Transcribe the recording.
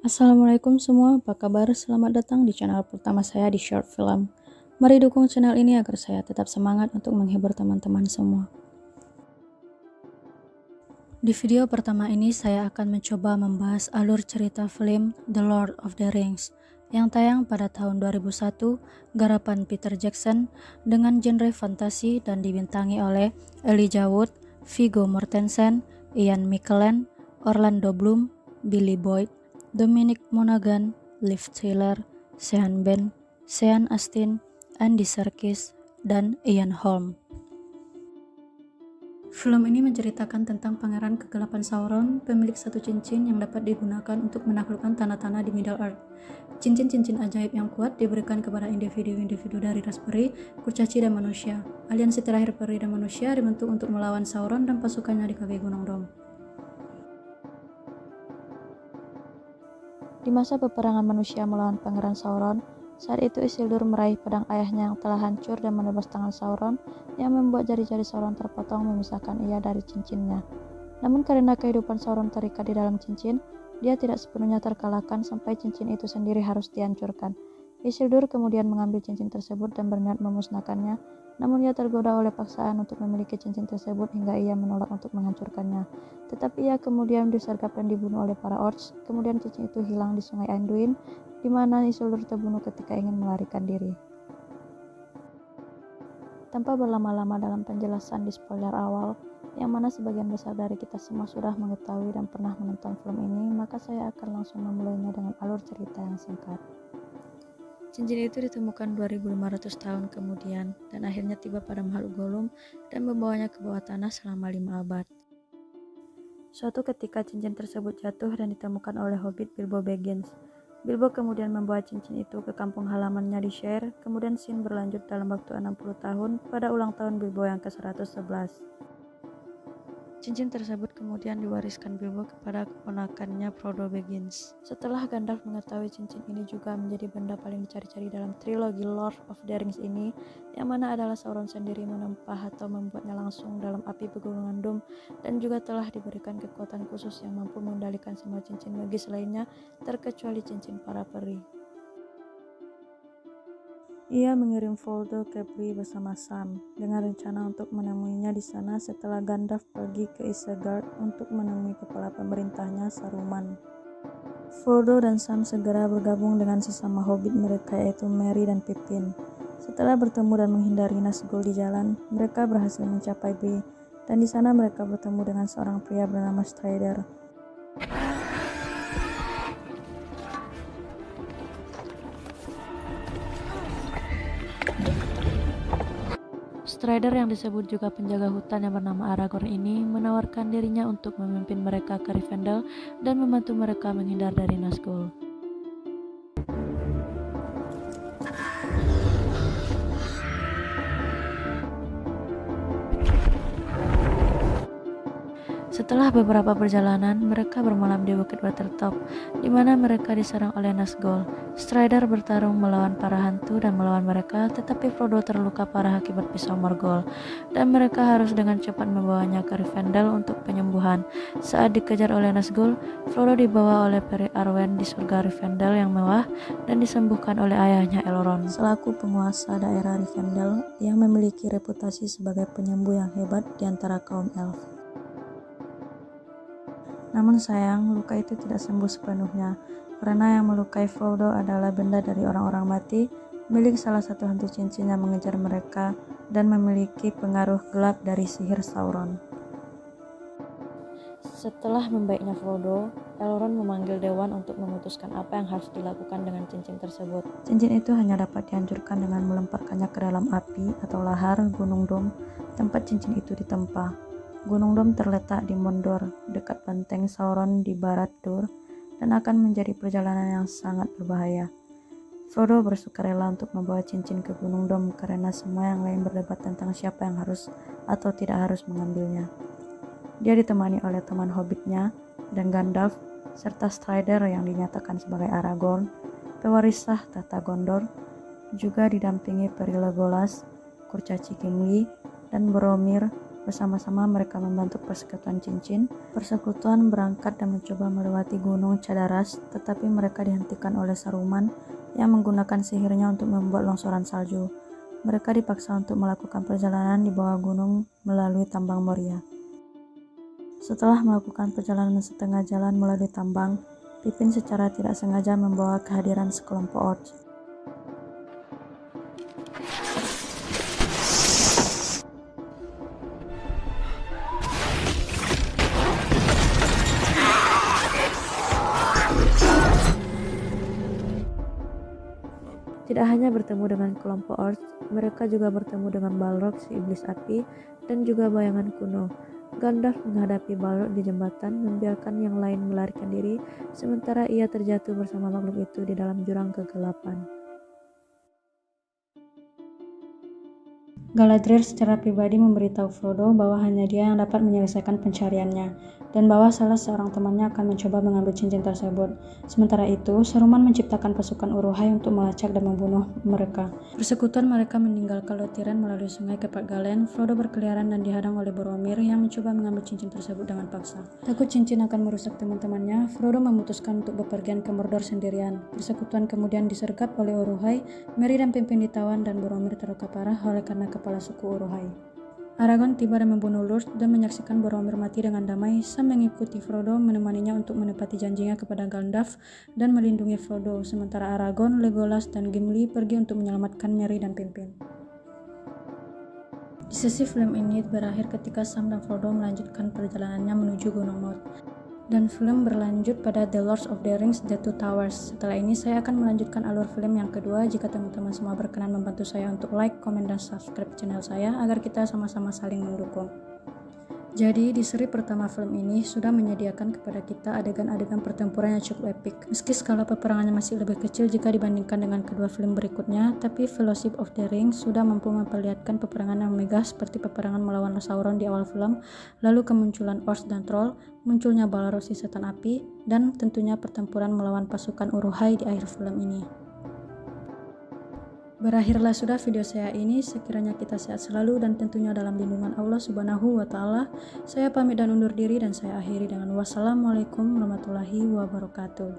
Assalamualaikum semua, apa kabar? Selamat datang di channel pertama saya di Short Film. Mari dukung channel ini agar saya tetap semangat untuk menghibur teman-teman semua. Di video pertama ini saya akan mencoba membahas alur cerita film The Lord of the Rings yang tayang pada tahun 2001, garapan Peter Jackson dengan genre fantasi dan dibintangi oleh Elijah Wood, Viggo Mortensen, Ian McKellen, Orlando Bloom, Billy Boyd, Dominic Monaghan, Liv Tyler, Sean Penn, Sean Astin, Andy Serkis, dan Ian Holm. Film ini menceritakan tentang Pangeran Kegelapan Sauron, pemilik satu cincin yang dapat digunakan untuk menaklukkan tanah-tanah di Middle-earth. Cincin-cincin ajaib yang kuat diberikan kepada individu-individu dari ras peri, kurcaci, dan manusia. Aliansi terakhir peri dan manusia dibentuk untuk melawan Sauron dan pasukannya di kaki Gunung Dom. Di masa peperangan manusia melawan Pangeran Sauron, saat itu Isildur meraih pedang ayahnya yang telah hancur dan menebas tangan Sauron yang membuat jari-jari Sauron terpotong memisahkan ia dari cincinnya. Namun karena kehidupan Sauron terikat di dalam cincin, dia tidak sepenuhnya terkalahkan sampai cincin itu sendiri harus dihancurkan. Isildur kemudian mengambil cincin tersebut dan berniat memusnahkannya, namun ia tergoda oleh paksaan untuk memiliki cincin tersebut hingga ia menolak untuk menghancurkannya. Tetapi ia kemudian disergap dan dibunuh oleh para orcs. Kemudian cincin itu hilang di sungai Anduin, di mana Isildur terbunuh ketika ingin melarikan diri. Tanpa berlama-lama dalam penjelasan di spoiler awal, yang mana sebagian besar dari kita semua sudah mengetahui dan pernah menonton film ini, maka saya akan langsung memulainya dengan alur cerita yang singkat. Cincin itu ditemukan 2500 tahun kemudian dan akhirnya tiba pada makhluk Gollum dan membawanya ke bawah tanah selama 5 abad. Suatu ketika cincin tersebut jatuh dan ditemukan oleh Hobbit Bilbo Baggins. Bilbo kemudian membawa cincin itu ke kampung halamannya di Shire, kemudian scene berlanjut dalam waktu 60 tahun pada ulang tahun Bilbo yang ke-111. Cincin tersebut kemudian diwariskan Bilbo kepada keponakannya Frodo Baggins. Setelah Gandalf mengetahui cincin ini juga menjadi benda paling dicari-cari dalam trilogi Lord of the Rings ini, yang mana adalah Sauron sendiri menempah atau membuatnya langsung dalam api pegunungan Doom, dan juga telah diberikan kekuatan khusus yang mampu mengendalikan semua cincin magis lainnya terkecuali cincin para peri. Ia mengirim Frodo ke Bree bersama Sam dengan rencana untuk menemuinya di sana setelah Gandalf pergi ke Isengard untuk menemui kepala pemerintahnya Saruman. Frodo dan Sam segera bergabung dengan sesama hobbit mereka yaitu Merry dan Pippin. Setelah bertemu dan menghindari Nazgul di jalan, mereka berhasil mencapai Bree dan di sana mereka bertemu dengan seorang pria bernama Strider. Strider yang disebut juga penjaga hutan yang bernama Aragorn ini menawarkan dirinya untuk memimpin mereka ke Rivendell dan membantu mereka menghindar dari Nazgul. Setelah beberapa perjalanan, mereka bermalam di Bukit Watertop, di mana mereka diserang oleh Nazgul. Strider bertarung melawan para hantu dan melawan mereka, tetapi Frodo terluka parah akibat pisau Morgul, dan mereka harus dengan cepat membawanya ke Rivendell untuk penyembuhan. Saat dikejar oleh Nazgul, Frodo dibawa oleh peri Arwen di surga Rivendell yang mewah dan disembuhkan oleh ayahnya Elrond, selaku penguasa daerah Rivendell yang memiliki reputasi sebagai penyembuh yang hebat di antara kaum elf. Namun sayang, luka itu tidak sembuh sepenuhnya, karena yang melukai Frodo adalah benda dari orang-orang mati, milik salah satu hantu cincin yang mengejar mereka dan memiliki pengaruh gelap dari sihir Sauron. Setelah membaiknya Frodo, Elrond memanggil Dewan untuk memutuskan apa yang harus dilakukan dengan cincin tersebut. Cincin itu hanya dapat dihancurkan dengan melemparkannya ke dalam api atau lahar Gunung Dom, tempat cincin itu ditempa. Gunung Dom terletak di Mordor, dekat benteng Sauron di Barad-dûr, dan akan menjadi perjalanan yang sangat berbahaya. Frodo bersukarela untuk membawa cincin ke Gunung Dom karena semua yang lain berdebat tentang siapa yang harus atau tidak harus mengambilnya. Dia ditemani oleh teman hobbitnya dan Gandalf, serta Strider yang dinyatakan sebagai Aragorn, pewaris sah tahta Gondor, juga didampingi peri Legolas, kurcaci Gimli, dan Boromir, Bersama-sama mereka membentuk persekutuan cincin. Persekutuan berangkat dan mencoba melewati gunung Cadaras, tetapi mereka dihentikan oleh Saruman yang menggunakan sihirnya untuk membuat longsoran salju. Mereka dipaksa untuk melakukan perjalanan di bawah gunung melalui tambang Moria. Setelah melakukan perjalanan setengah jalan melalui tambang, Pippin secara tidak sengaja membawa kehadiran sekelompok orcs. Tidak hanya bertemu dengan kelompok orcs, mereka juga bertemu dengan Balrog si iblis api dan juga bayangan kuno. Gandalf menghadapi Balrog di jembatan, membiarkan yang lain melarikan diri, sementara ia terjatuh bersama makhluk itu di dalam jurang kegelapan. Galadriel secara pribadi memberitahu Frodo bahwa hanya dia yang dapat menyelesaikan pencariannya, dan bahwa salah seorang temannya akan mencoba mengambil cincin tersebut. Sementara itu, Saruman menciptakan pasukan Uruhai untuk melacak dan membunuh mereka. Persekutuan mereka meninggalkan Lothiren melalui sungai ke Galen. Frodo berkeliaran dan dihadang oleh Boromir yang mencoba mengambil cincin tersebut dengan paksa. Takut cincin akan merusak teman-temannya, Frodo memutuskan untuk bepergian ke Mordor sendirian. Persekutuan kemudian disergap oleh Uruhai, Merry dan Pippin ditawan, dan Boromir terluka parah oleh karena kepala suku Uruhai. Aragorn tiba dan membunuh Lurth dan menyaksikan Boromir mati dengan damai. Sam mengikuti Frodo menemaninya untuk menepati janjinya kepada Gandalf dan melindungi Frodo, sementara Aragorn, Legolas, dan Gimli pergi untuk menyelamatkan Merry dan Pippin. Di sesi film ini berakhir ketika Sam dan Frodo melanjutkan perjalanannya menuju Gunung Moria. Dan film berlanjut pada The Lord of the Rings: The Two Towers. Setelah ini saya akan melanjutkan alur film yang kedua. Jika teman-teman semua berkenan membantu saya untuk like, komen, dan subscribe channel saya agar kita sama-sama saling mendukung. Jadi di seri pertama film ini sudah menyediakan kepada kita adegan-adegan pertempuran yang cukup epik. Meski skala peperangannya masih lebih kecil jika dibandingkan dengan kedua film berikutnya, tapi Fellowship of the Ring sudah mampu memperlihatkan peperangan yang megah seperti peperangan melawan Sauron di awal film, lalu kemunculan orcs dan troll, munculnya Balrog si setan api, dan tentunya pertempuran melawan pasukan Uruhai di akhir film ini. Berakhirlah sudah video saya ini, sekiranya kita sehat selalu dan tentunya dalam lindungan Allah Subhanahu wa Ta'ala. Saya pamit dan undur diri, dan saya akhiri dengan wassalamualaikum warahmatullahi wabarakatuh.